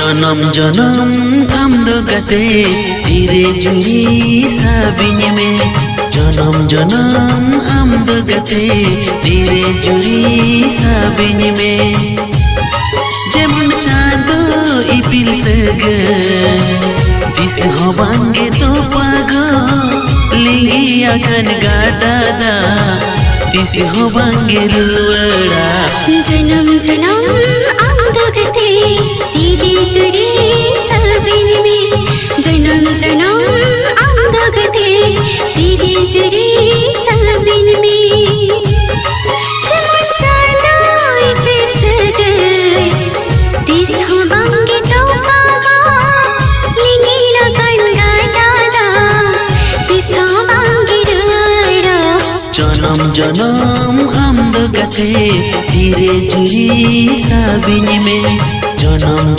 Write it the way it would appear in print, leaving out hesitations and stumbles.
जन्म जन्म आमदो गते धीरे जुड़ी साबिन में जन्म जन्म आमदो गते धीरे जुड़ी साबिन में जेमन चाँदो इपिल सगे दिस हवांगे तो पागो लिंगी अखन गाडादा दिस हवांगे लुवड़ा जन्म जन्म आमदो गते धीरे जुड़ी साबिन में जन्म जन्म आमदो गते धीरे जुड़ी साबिन में जेमन चाँदो इपिल सगे दिस हवांगे तो पागो लिंगी अखन गाडादा दिस हवांगे लुवड़ा जन्म जन्म आमदो गते धीरे जुड़ी साबिन में जन्म